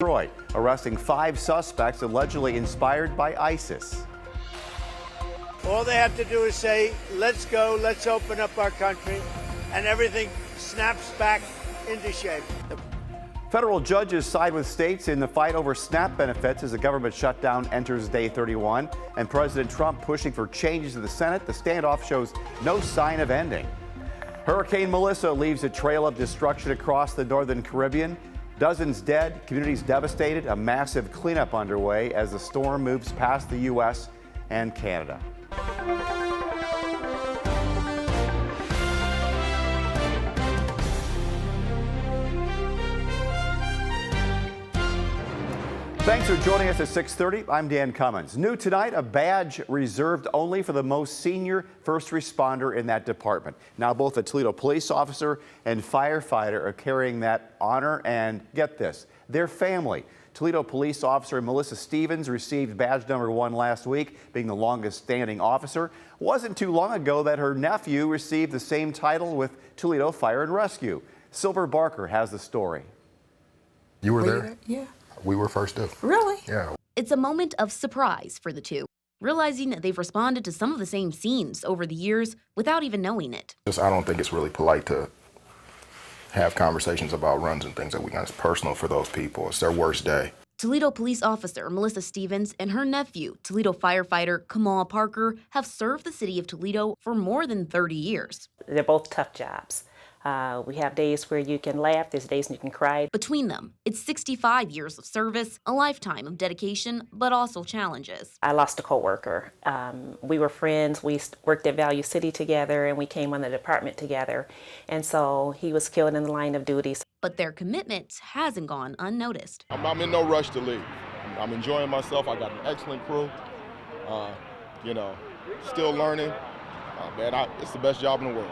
Detroit, arresting 5 suspects allegedly inspired by ISIS. All they have to do is say, let's go, let's open up our country, and everything snaps back into shape. Federal judges side with states in the fight over SNAP benefits as the government shutdown enters day 31, and President Trump pushing for changes in the Senate. The standoff shows no sign of ending. Hurricane Melissa leaves a trail of destruction across the northern Caribbean. Dozens dead, communities devastated, a massive cleanup underway as the storm moves past the U.S. and Canada. Thanks for joining us at 6:30. I'm Dan Cummins. New tonight, a badge reserved only for the most senior first responder in that department. Now both a Toledo police officer and firefighter are carrying that honor, and get this, their family. Toledo police officer Melissa Stevens received badge number 1 last week, being the longest standing officer. Wasn't too long ago that her nephew received the same title with Toledo Fire and Rescue. Silver Barker has the story. You were there? Yeah. We were first up. Really? Yeah. It's a moment of surprise for the two, realizing they've responded to some of the same scenes over the years without even knowing it. I don't think it's really polite to have conversations about runs and things that we got. It's personal for those people. It's their worst day. Toledo police officer Melissa Stevens and her nephew, Toledo firefighter Kamal Parker, have served the city of Toledo for more than 30 years. They're both tough jobs. We have days where you can laugh, there's days when you can cry. Between them, it's 65 years of service, a lifetime of dedication, but also challenges. I lost a coworker. We were friends. We worked at Value City together, and we came on the department together. And so he was killed in the line of duty. But their commitment hasn't gone unnoticed. I'm in no rush to leave. I'm enjoying myself. I got an excellent crew. Still learning. It's the best job in the world.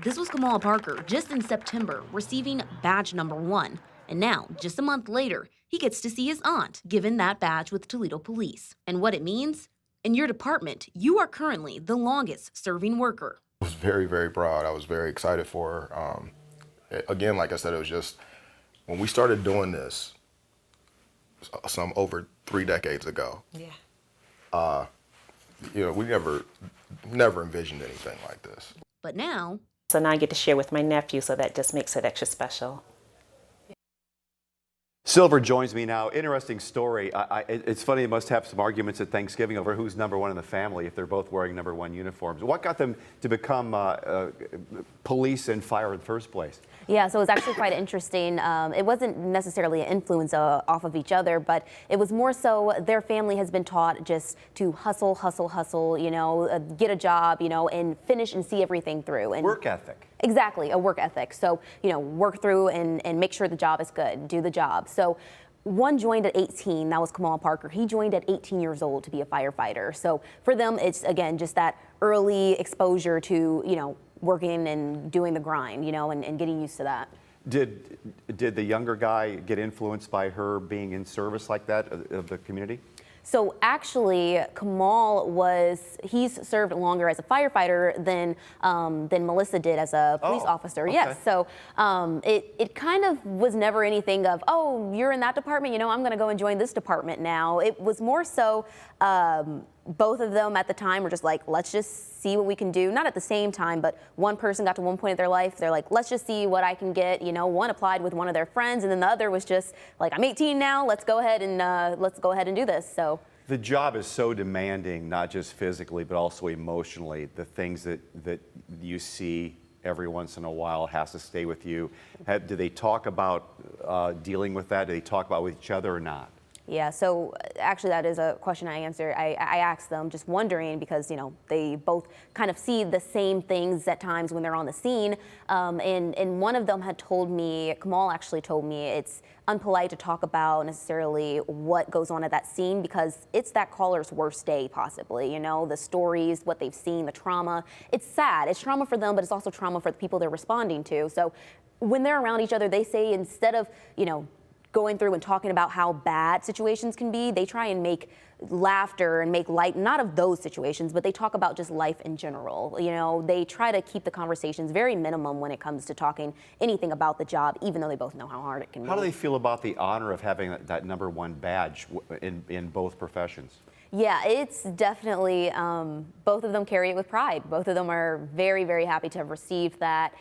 This was Kamal Parker just in September, receiving badge number 1. And now, just a month later, he gets to see his aunt given that badge with Toledo Police. And what it means? In your department, you are currently the longest serving worker. I was very, very proud. I was very excited for her. Again, like I said, it was just, when we started doing this, some over 3 decades ago, we never envisioned anything like this. But now, So now I get to share with my nephew, so that just makes it extra special. Silver joins me now. Interesting story. It's funny, they must have some arguments at Thanksgiving over who's number 1 in the family if they're both wearing number 1 uniforms. What got them to become police and fire in the first place? Yeah, so it was actually quite interesting. It wasn't necessarily an influence off of each other, but it was more so their family has been taught just to hustle, get a job, and finish and see everything through. And work ethic. Exactly, a work ethic. So, work through and make sure the job is good, do the job. So one joined at 18, that was Kamal Parker. He joined at 18 years old to be a firefighter. So for them, it's, again, just that early exposure to, working and doing the grind, and getting used to that. Did the younger guy get influenced by her being in service like that of the community? So actually, Kamal he's served longer as a firefighter than Melissa did as a police officer. Okay. Yes, so it kind of was never anything of, oh, you're in that department, I'm going to go and join this department now. It was more so both of them at the time were just like, let's just see what we can do. Not at the same time, but one person got to one point of their life, they're like, let's just see what I can get. One applied with one of their friends, and then the other was just like, I'm 18 now, let's go ahead and do this. So the job is so demanding, not just physically, but also emotionally. The things that you see every once in a while has to stay with you. Do they talk about dealing with that? Do they talk about it with each other or not? Yeah, so actually that is a question I answered. I asked them, just wondering, because they both kind of see the same things at times when they're on the scene. And one of them had told me, Kamal actually told me, it's unpolite to talk about necessarily what goes on at that scene because it's that caller's worst day possibly, the stories, what they've seen, the trauma. It's sad. It's trauma for them, but it's also trauma for the people they're responding to. So when they're around each other, they say instead of, going through and talking about how bad situations can be, they try and make laughter and make light, not of those situations, but they talk about just life in general. You know, they try to keep the conversations very minimum when it comes to talking anything about the job, even though they both know how hard it can be. How do they feel about the honor of having that #1 badge in both professions? Yeah, it's definitely, both of them carry it with pride. Both of them are very, very happy to have received that.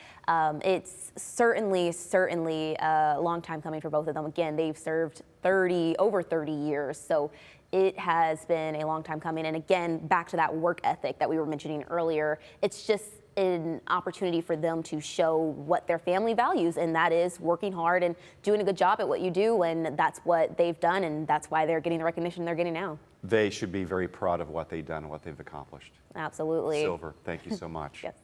It's certainly a long time coming for both of them. Again, they've served over 30 years, so it has been a long time coming. And again, back to that work ethic that we were mentioning earlier, it's just an opportunity for them to show what their family values, and that is working hard and doing a good job at what you do, and that's what they've done, and that's why they're getting the recognition they're getting now. They should be very proud of what they've done and what they've accomplished. Absolutely. Silver, thank you so much. Yes.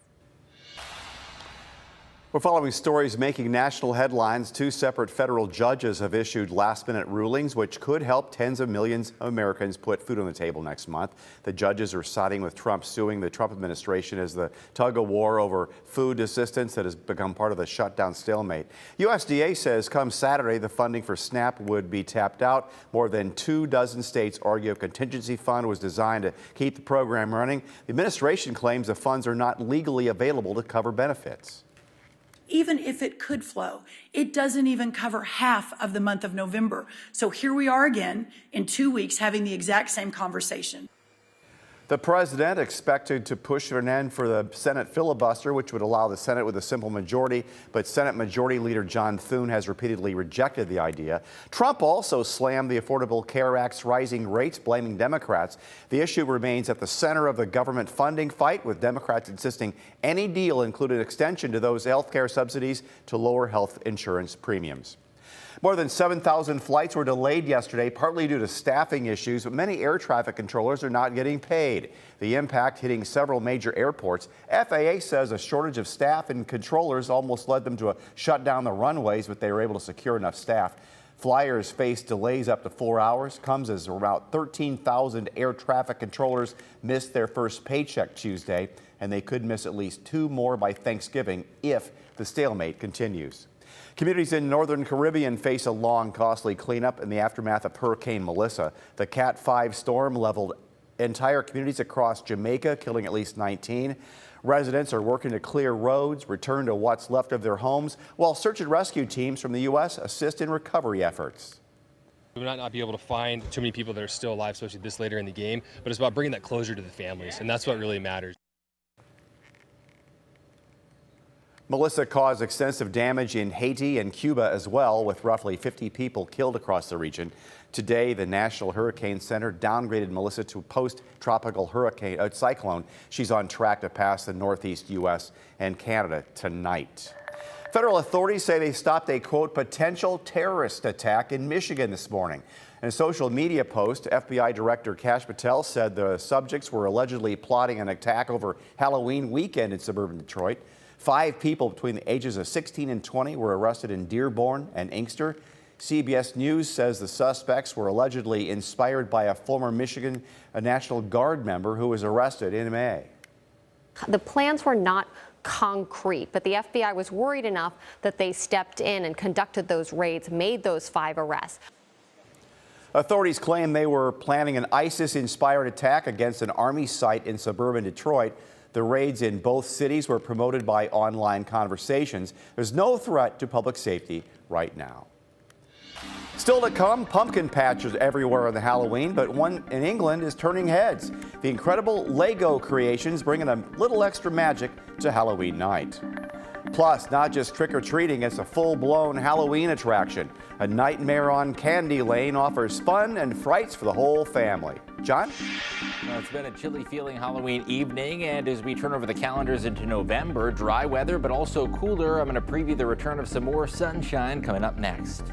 We're following stories making national headlines. Two separate federal judges have issued last-minute rulings which could help tens of millions of Americans put food on the table next month. The judges are siding with Trump, suing the Trump administration as the tug-of-war over food assistance that has become part of the shutdown stalemate. USDA says come Saturday, the funding for SNAP would be tapped out. More than 24 states argue a contingency fund was designed to keep the program running. The administration claims the funds are not legally available to cover benefits. Even if it could flow, it doesn't even cover half of the month of November. So here we are again in 2 weeks having the exact same conversation. The president expected to push for an end for the Senate filibuster, which would allow the Senate with a simple majority, but Senate Majority Leader John Thune has repeatedly rejected the idea. Trump also slammed the Affordable Care Act's rising rates, blaming Democrats. The issue remains at the center of the government funding fight, with Democrats insisting any deal include an extension to those health care subsidies to lower health insurance premiums. More than 7,000 flights were delayed yesterday, partly due to staffing issues, but many air traffic controllers are not getting paid. The impact hitting several major airports. FAA says a shortage of staff and controllers almost led them to shut down the runways, but they were able to secure enough staff. Flyers face delays up to 4 hours. Comes as about 13,000 air traffic controllers missed their first paycheck Tuesday, and they could miss at least 2 more by Thanksgiving if the stalemate continues. Communities in northern Caribbean face a long, costly cleanup in the aftermath of Hurricane Melissa. The Cat 5 storm leveled entire communities across Jamaica, killing at least 19. Residents are working to clear roads, return to what's left of their homes, while search and rescue teams from the U.S. assist in recovery efforts. We might not be able to find too many people that are still alive, especially this later in the game, but it's about bringing that closure to the families, and that's what really matters. Melissa caused extensive damage in Haiti and Cuba as well, with roughly 50 people killed across the region. Today, the National Hurricane Center downgraded Melissa to a post-tropical cyclone. She's on track to pass the northeast U.S. and Canada tonight. Federal authorities say they stopped a, quote, potential terrorist attack in Michigan this morning. In a social media post, FBI Director Kash Patel said the subjects were allegedly plotting an attack over Halloween weekend in suburban Detroit. 5 people between the ages of 16 and 20 were arrested in Dearborn and Inkster. CBS News says the suspects were allegedly inspired by a former Michigan National Guard member who was arrested in May. The plans were not concrete, but the FBI was worried enough that they stepped in and conducted those raids, made those 5 arrests. Authorities claim they were planning an ISIS-inspired attack against an Army site in suburban Detroit. The raids in both cities were promoted by online conversations. There's no threat to public safety right now. Still to come, pumpkin patches everywhere on the Halloween, but one in England is turning heads. The incredible Lego creations bringing a little extra magic to Halloween night. Plus, not just trick-or-treating, it's a full-blown Halloween attraction. A Nightmare on Candy Lane offers fun and frights for the whole family. John? Well, it's been a chilly-feeling Halloween evening, and as we turn over the calendars into November, dry weather, but also cooler. I'm going to preview the return of some more sunshine coming up next.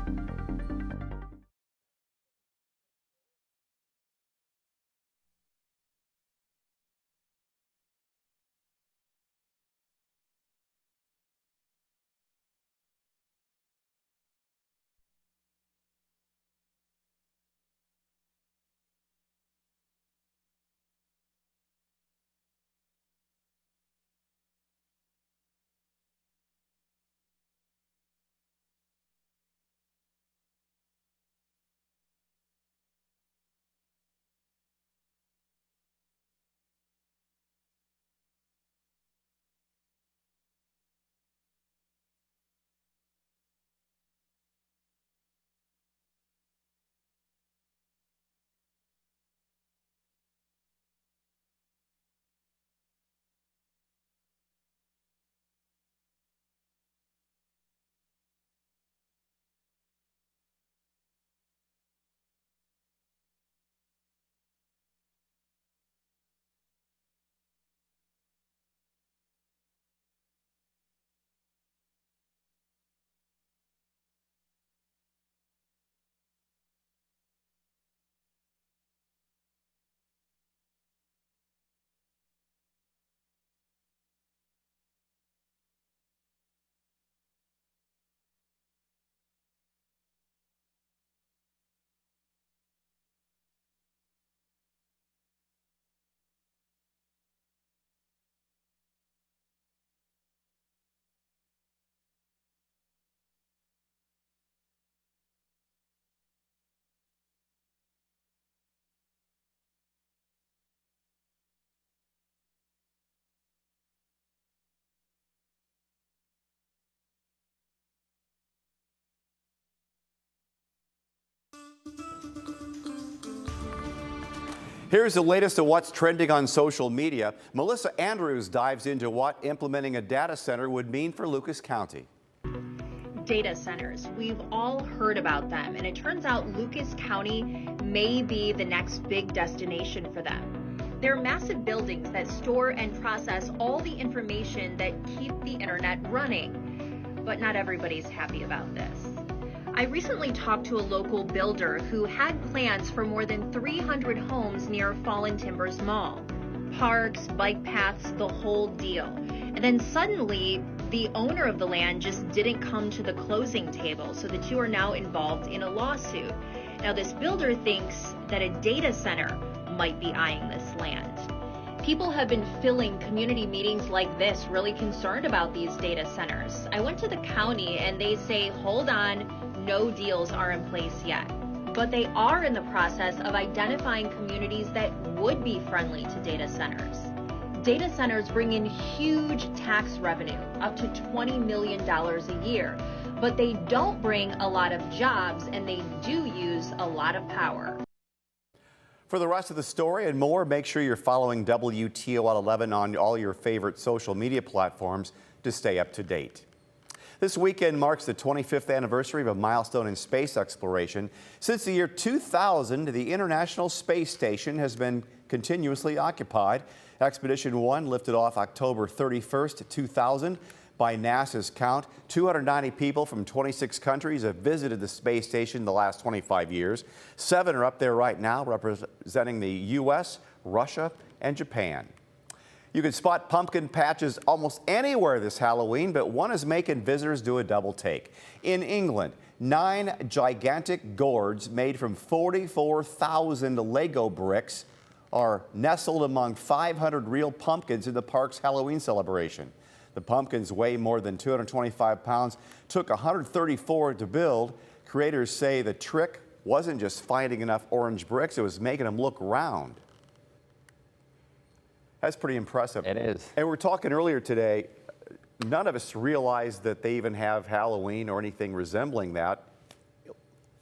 Here's the latest of what's trending on social media. Melissa Andrews dives into what implementing a data center would mean for Lucas County. Data centers. We've all heard about them, and it turns out Lucas County may be the next big destination for them. They're massive buildings that store and process all the information that keep the internet running. But not everybody's happy about this. I recently talked to a local builder who had plans for more than 300 homes near Fallen Timbers Mall. Parks, bike paths, the whole deal. And then suddenly, the owner of the land just didn't come to the closing table, so the two are now involved in a lawsuit. Now, this builder thinks that a data center might be eyeing this land. People have been filling community meetings like this, really concerned about these data centers. I went to the county and they say, hold on, no deals are in place yet. But they are in the process of identifying communities that would be friendly to data centers. Data centers bring in huge tax revenue, up to $20 million a year, but they don't bring a lot of jobs and they do use a lot of power. For the rest of the story and more, make sure you're following WTOL 11 on all your favorite social media platforms to stay up to date. This weekend marks the 25th anniversary of a milestone in space exploration. Since the year 2000, the International Space Station has been continuously occupied. Expedition 1 lifted off October 31st, 2000. By NASA's count, 290 people from 26 countries have visited the space station the last 25 years. 7 are up there right now, representing the U.S., Russia, and Japan. You can spot pumpkin patches almost anywhere this Halloween, but one is making visitors do a double take. In England, 9 gigantic gourds made from 44,000 Lego bricks are nestled among 500 real pumpkins in the park's Halloween celebration. The pumpkins weigh more than 225 pounds, took 134 to build. Creators say the trick wasn't just finding enough orange bricks, it was making them look round. That's pretty impressive. It is. And we were talking earlier today, none of us realized that they even have Halloween or anything resembling that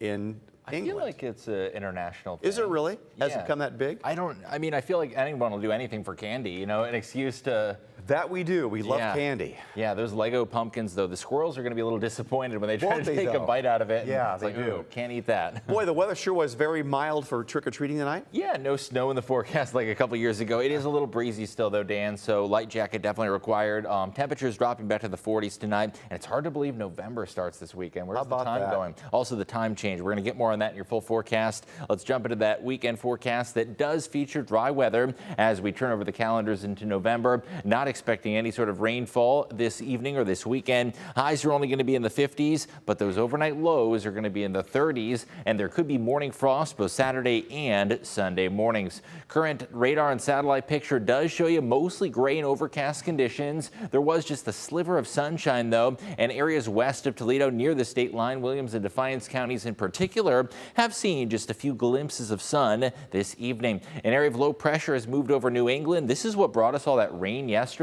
in England. I feel like it's an international thing. Is it really? Has Yeah. it become that big? I mean, I feel like anyone will do anything for candy, you know, an excuse to... That we do. We love Yeah. candy. Yeah, those Lego pumpkins, though, the squirrels are going to be a little disappointed when they try Won't to they, take a though? bite out of it. Yeah, It's they like, do. "Ooh, can't eat that." Boy, the weather sure was very mild for trick-or-treating tonight. Yeah, no snow in the forecast like a couple years ago. It is a little breezy still, though, Dan, so light jacket definitely required. Temperatures dropping back to the 40s tonight, and it's hard to believe November starts this weekend. Where's How the about time that? going? Also, the time change. We're going to get more on that in your full forecast. Let's jump into that weekend forecast that does feature dry weather as we turn over the calendars into November. Not expecting any sort of rainfall this evening or this weekend. Highs are only going to be in the 50s, but those overnight lows are going to be in the 30s, and there could be morning frost both Saturday and Sunday mornings. Current radar and satellite picture does show you mostly gray and overcast conditions. There was just a sliver of sunshine, though, and areas west of Toledo near the state line, Williams and Defiance counties in particular, have seen just a few glimpses of sun this evening. An area of low pressure has moved over New England. This is what brought us all that rain yesterday.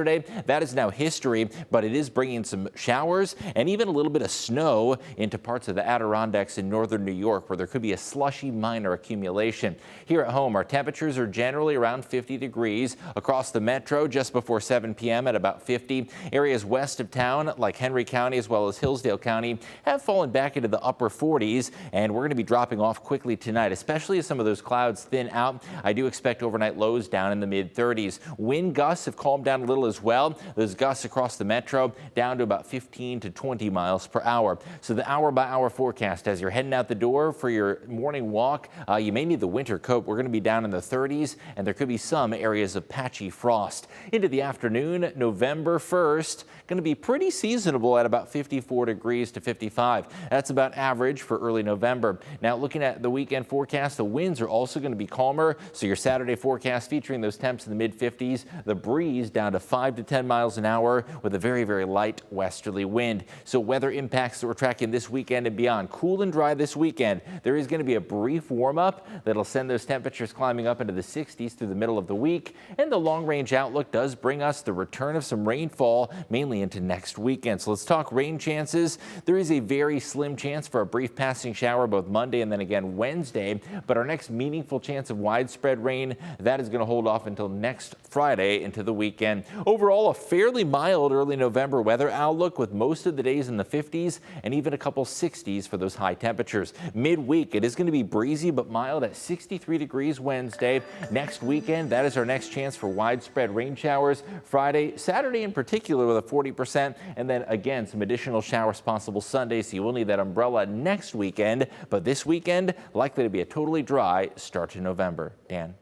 That is now history, but it is bringing some showers and even a little bit of snow into parts of the Adirondacks in northern New York, where there could be a slushy minor accumulation. Here at home, our temperatures are generally around 50 degrees. Across the metro, just before 7 p.m. at about 50. Areas west of town, like Henry County as well as Hillsdale County, have fallen back into the upper 40s, and we're going to be dropping off quickly tonight, especially as some of those clouds thin out. I do expect overnight lows down in the mid-30s. Wind gusts have calmed down a little as well. Those gusts across the metro down to about 15 to 20 miles per hour. So the hour-by-hour forecast as you're heading out the door for your morning walk, you may need the winter coat. We're going to be down in the 30s, and there could be some areas of patchy frost. Into the afternoon, November 1st, going to be pretty seasonable at about 54 degrees to 55. That's about average for early November. Now, looking at the weekend forecast, the winds are also going to be calmer. So your Saturday forecast featuring those temps in the mid-50s, the breeze down to 5. 5 to 10 miles an hour with a very, very light westerly wind. So weather impacts that we're tracking this weekend and beyond. Cool and dry this weekend. There is going to be a brief warm up that'll send those temperatures climbing up into the 60s through the middle of the week. And the long range outlook does bring us the return of some rainfall, mainly into next weekend. So let's talk rain chances. There is a very slim chance for a brief passing shower both Monday and then again Wednesday. But our next meaningful chance of widespread rain, that is going to hold off until next Friday into the weekend. Overall, a fairly mild early November weather outlook with most of the days in the 50s and even a couple 60s for those high temperatures. Midweek, it is going to be breezy but mild at 63 degrees Wednesday. Next weekend, that is our next chance for widespread rain showers. Friday, Saturday in particular with a 40%, and then again some additional showers possible Sunday, so you will need that umbrella next weekend. But this weekend, likely to be a totally dry start to November. Dan.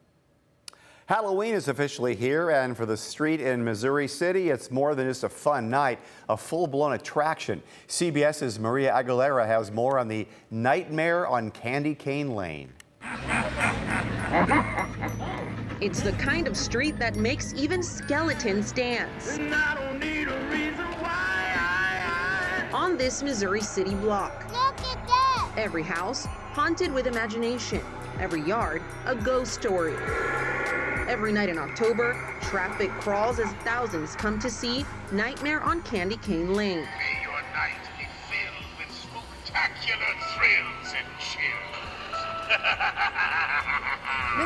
Halloween is officially here, and for the street in Missouri City, it's more than just a fun night, a full-blown attraction. CBS's Maria Aguilera has more on the Nightmare on Candy Cane Lane. It's the kind of street that makes even skeletons dance. On this Missouri City block. Look at that! Every house haunted with imagination. Every yard a ghost story. Every night in October, traffic crawls as thousands come to see Nightmare on Candy Cane Lane. May your night be filled with spectacular thrills and chills.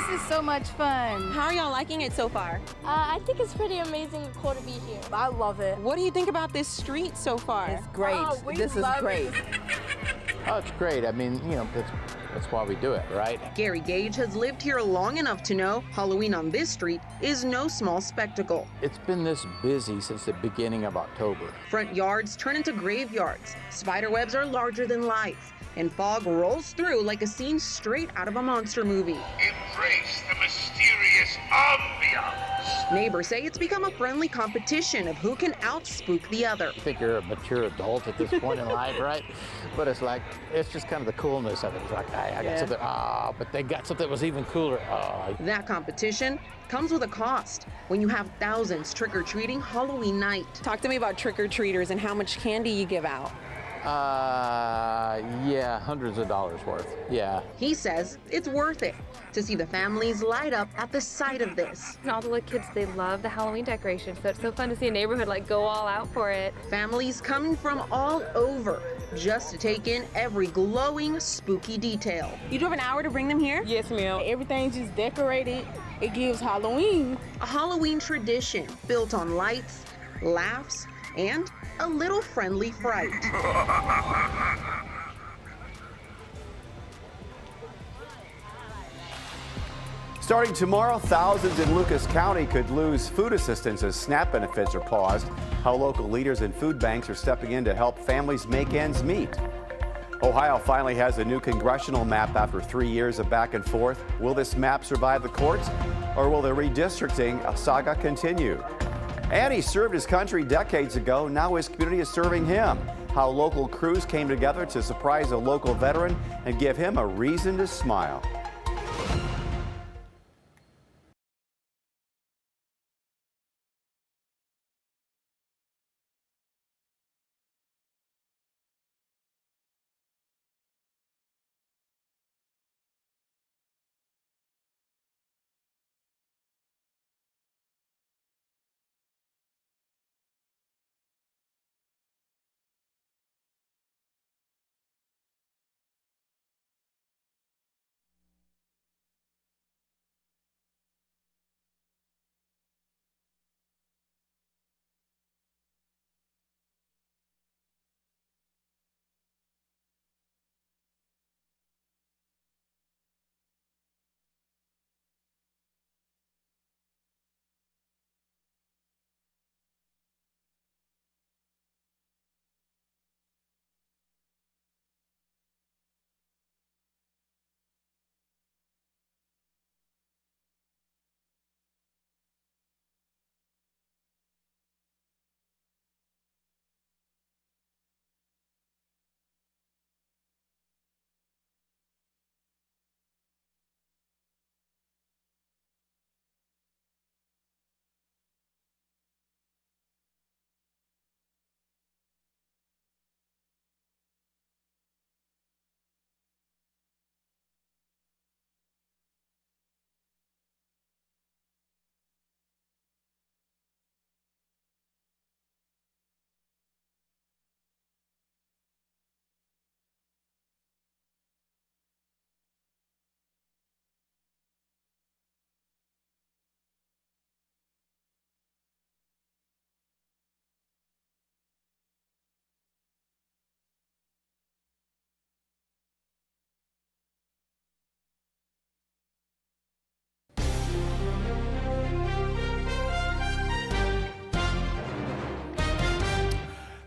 This is so much fun. How are y'all liking it so far? I think it's pretty amazing and cool to be here. I love it. What do you think about this street so far? It's great. This is great. Oh, it's great. I mean, you know, that's why we do it, right? Gary Gage has lived here long enough to know Halloween on this street is no small spectacle. It's been this busy since the beginning of October. Front yards turn into graveyards. Spider webs are larger than life. And fog rolls through like a scene straight out of a monster movie. Embrace the mysterious ambiance. Neighbors say it's become a friendly competition of who can outspook the other. I think you're a mature adult at this point in life, right? But it's like, it's just kind of the coolness of it. It's like, I got something, but they got something that was even cooler. That competition comes with a cost when you have thousands trick-or-treating Halloween night. Talk to me about trick-or-treaters and how much candy you give out. Yeah, hundreds of dollars worth. Yeah. He says it's worth it to see the families light up at the sight of this. And all the little kids, they love the Halloween decorations, so it's so fun to see a neighborhood like go all out for it. Families coming from all over just to take in every glowing, spooky detail. You drove an hour to bring them here? Yes, ma'am. Everything's just decorated. It gives Halloween. A Halloween tradition built on lights, laughs, and a little friendly fright. Starting tomorrow, thousands in Lucas County could lose food assistance as SNAP benefits are paused. How local leaders and food banks are stepping in to help families make ends meet. Ohio finally has a new congressional map after 3 years of back and forth. Will this map survive the courts, or will the redistricting saga continue? And he served his country decades ago. Now his community is serving him. How local crews came together to surprise a local veteran and give him a reason to smile.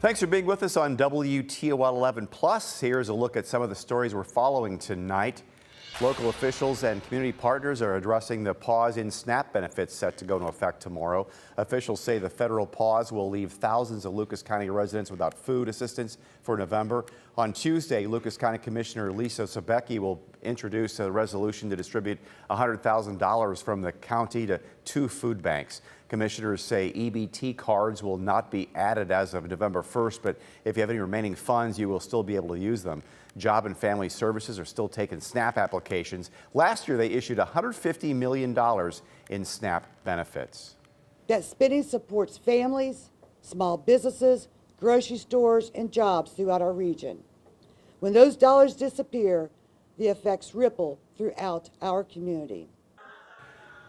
Thanks for being with us on WTOL 11 Plus. Here's a look at some of the stories we're following tonight. Local officials and community partners are addressing the pause in SNAP benefits set to go into effect tomorrow. Officials say the federal pause will leave thousands of Lucas County residents without food assistance for November. On Tuesday, Lucas County Commissioner Lisa Sobecki will introduce a resolution to distribute $100,000 from the county to 2 food banks. Commissioners say EBT cards will not be added as of November 1st, but if you have any remaining funds, you will still be able to use them. Job and Family Services are still taking SNAP applications. Last year, they issued $150 million in SNAP benefits. That spending supports families, small businesses, grocery stores, and jobs throughout our region. When those dollars disappear, the effects ripple throughout our community.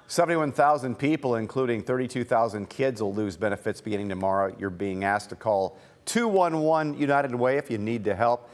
71,000 people, including 32,000 kids, will lose benefits beginning tomorrow. You're being asked to call 211 United Way if you need help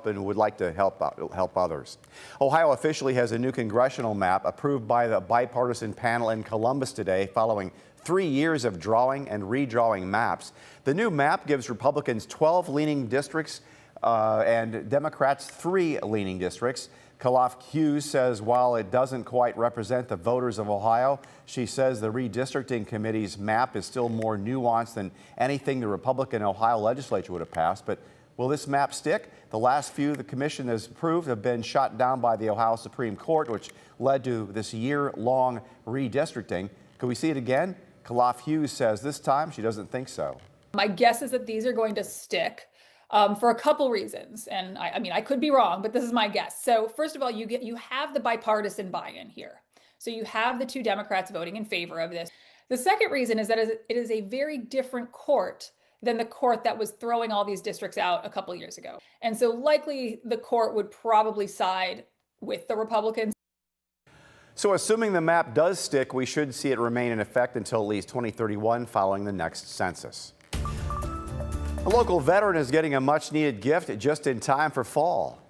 and would like to help others. Ohio officially has a new congressional map approved by the bipartisan panel in Columbus today following 3 years of drawing and redrawing maps. The new map gives Republicans 12 leaning districts and Democrats 3 leaning districts. Calaf Hughes says while it doesn't quite represent the voters of Ohio, she says the redistricting committee's map is still more nuanced than anything the Republican Ohio legislature would have passed. But will this map stick? The last few the commission has approved have been shot down by the Ohio Supreme Court, which led to this year-long redistricting. Could we see it again? Calaf Hughes says this time she doesn't think so. My guess is that these are going to stick. For a couple reasons, and I mean I could be wrong, but this is my guess. So first of all, you have the bipartisan buy-in here. So you have the 2 Democrats voting in favor of this. The second reason is that it is a very different court than the court that was throwing all these districts out a couple years ago. And so likely the court would probably side with the Republicans. So assuming the map does stick, we should see it remain in effect until at least 2031 following the next census. A local veteran is getting a much-needed gift just in time for fall.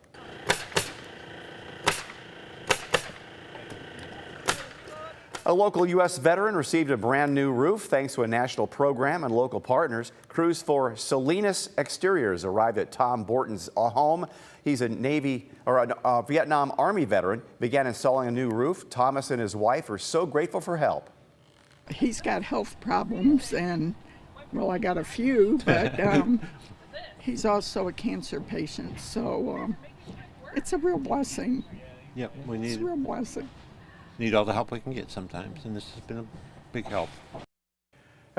A local U.S. veteran received a brand new roof thanks to a national program and local partners. Crews for Salinas Exteriors arrived at Tom Borton's home. He's a Vietnam Army veteran, began installing a new roof. Thomas and his wife are so grateful for help. He's got health problems and well, I got a few, but he's also a cancer patient, so it's a real blessing. Yep, it's a real blessing. Need all the help we can get sometimes, and this has been a big help.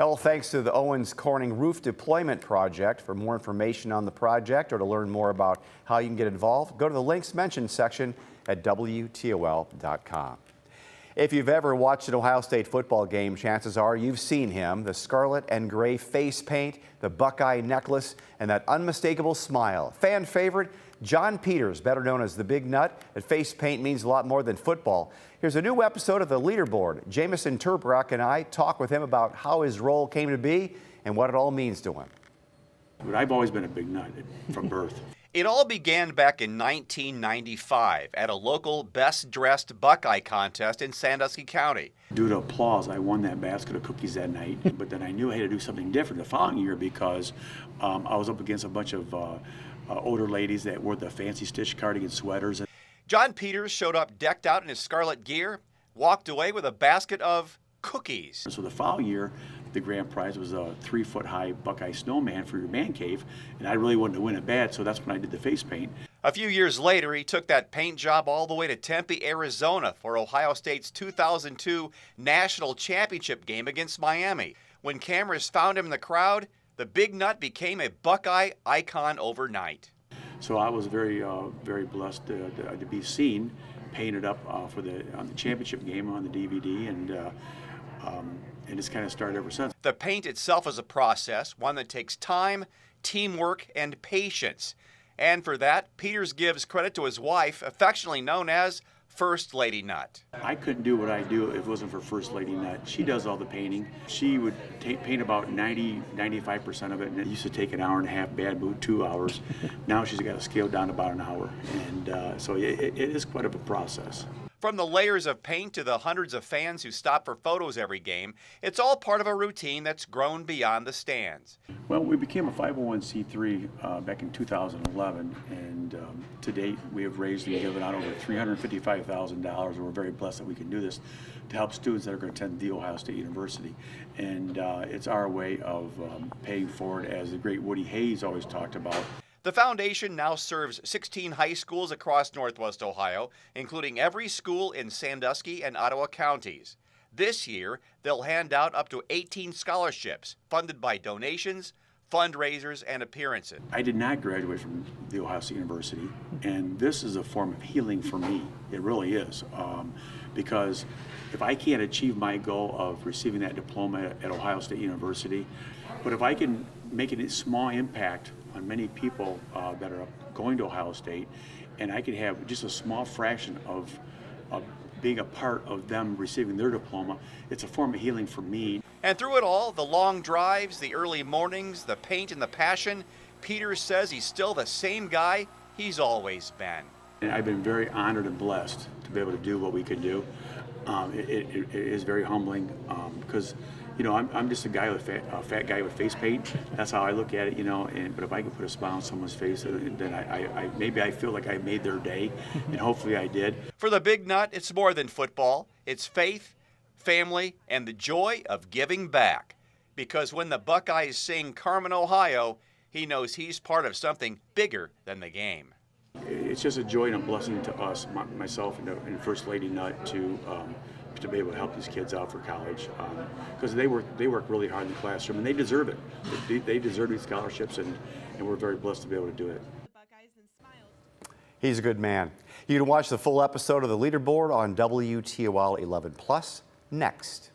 All thanks to the Owens Corning Roof Deployment Project. For more information on the project or to learn more about how you can get involved, go to the links mentioned section at WTOL.com. If you've ever watched an Ohio State football game, chances are you've seen him. The scarlet and gray face paint, the Buckeye necklace, and that unmistakable smile. Fan favorite, John Peters, better known as the Big Nut. That face paint means a lot more than football. Here's a new episode of The Leaderboard. Jamison Turbrock and I talk with him about how his role came to be and what it all means to him. But I've always been a big nut from birth. It all began back in 1995 at a local Best Dressed Buckeye contest in Sandusky County. Due to applause, I won that basket of cookies that night, but then I knew I had to do something different the following year because I was up against a bunch of older ladies that wore the fancy stitch cardigan sweaters. John Peters showed up decked out in his scarlet gear, walked away with a basket of cookies. So the following year, the grand prize was a 3-foot-high Buckeye snowman for your man cave, and I really wanted to win it bad, so that's when I did the face paint. A few years later, he took that paint job all the way to Tempe, Arizona for Ohio State's 2002 National Championship game against Miami. When cameras found him in the crowd, the Big Nut became a Buckeye icon overnight. So I was very blessed to be seen, painted up on the championship game on the DVD, and it's kind of started ever since. The paint itself is a process, one that takes time, teamwork, and patience. And for that, Peters gives credit to his wife, affectionately known as First Lady Nut. I couldn't do what I do if it wasn't for First Lady Nut. She does all the painting. She would paint about 95% of it, and it used to take an hour and a half, bad mood, 2 hours. Now she's got to scale down to about an hour, and so it is quite of a process. From the layers of paint to the hundreds of fans who stop for photos every game, it's all part of a routine that's grown beyond the stands. Well, we became a 501c3 back in 2011, and to date we have raised and given out over $355,000. We're very blessed that we can do this to help students that are going to attend The Ohio State University. And it's our way of paying forward, as the great Woody Hayes always talked about. The foundation now serves 16 high schools across Northwest Ohio, including every school in Sandusky and Ottawa counties. This year, they'll hand out up to 18 scholarships funded by donations, fundraisers, and appearances. I did not graduate from The Ohio State University, and this is a form of healing for me. It really is. Because if I can't achieve my goal of receiving that diploma at Ohio State University, but if I can make a small impact on many people that are going to Ohio State, and I can have just a small fraction of being a part of them receiving their diploma, it's a form of healing for me. And through it all, the long drives, the early mornings, the paint and the passion, Peter says he's still the same guy he's always been. And I've been very honored and blessed to be able to do what we can do. It is very humbling because, you know, I'm just a guy with a fat guy with face paint. That's how I look at it, you know. But if I can put a smile on someone's face, then I maybe I feel like I made their day, and hopefully I did. For the Big Nut, it's more than football. It's faith, family, and the joy of giving back. Because when the Buckeyes sing Carmen, Ohio, he knows he's part of something bigger than the game. It's just a joy and a blessing to us, myself and First Lady Nut, to be able to help these kids out for college, because they work really hard in the classroom, and they deserve it. They deserve these scholarships, and we're very blessed to be able to do it. He's a good man. You can watch the full episode of The Leaderboard on WTOL 11+ next.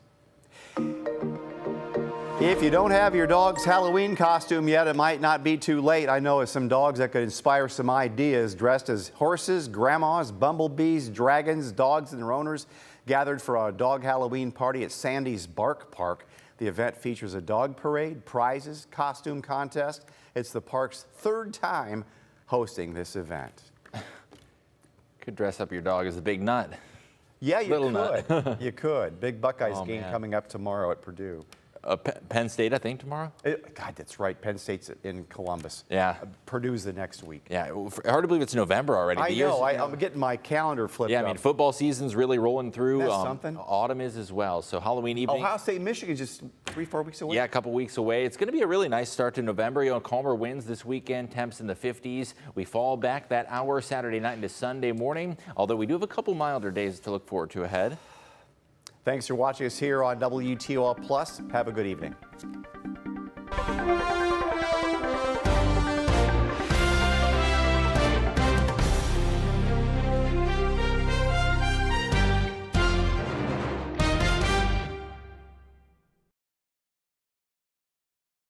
If you don't have your dog's Halloween costume yet, it might not be too late. I know of some dogs that could inspire some ideas, dressed as horses, grandmas, bumblebees, dragons, dogs, and their owners gathered for a dog Halloween party at Sandy's Bark Park. The event features a dog parade, prizes, costume contest. It's the park's third time hosting this event. Could dress up your dog as a big nut. Yeah, you Little could. nut. You could. Big Buckeyes game man. coming up tomorrow at Purdue. Penn State, I think, tomorrow? God, that's right. Penn State's in Columbus. Yeah. Purdue's the next week. Yeah, hard to believe it's November already. I know. I'm getting my calendar flipped Yeah, up. I mean, football season's really rolling through. That's something. Autumn is as well. So Halloween evening. Ohio State, Michigan, just 3-4 weeks away. Yeah, a couple weeks away. It's going to be a really nice start to November. You know, calmer winds this weekend, temps in the 50s. We fall back that hour Saturday night into Sunday morning, although we do have a couple milder days to look forward to ahead. Thanks for watching us here on WTOL Plus. Have a good evening.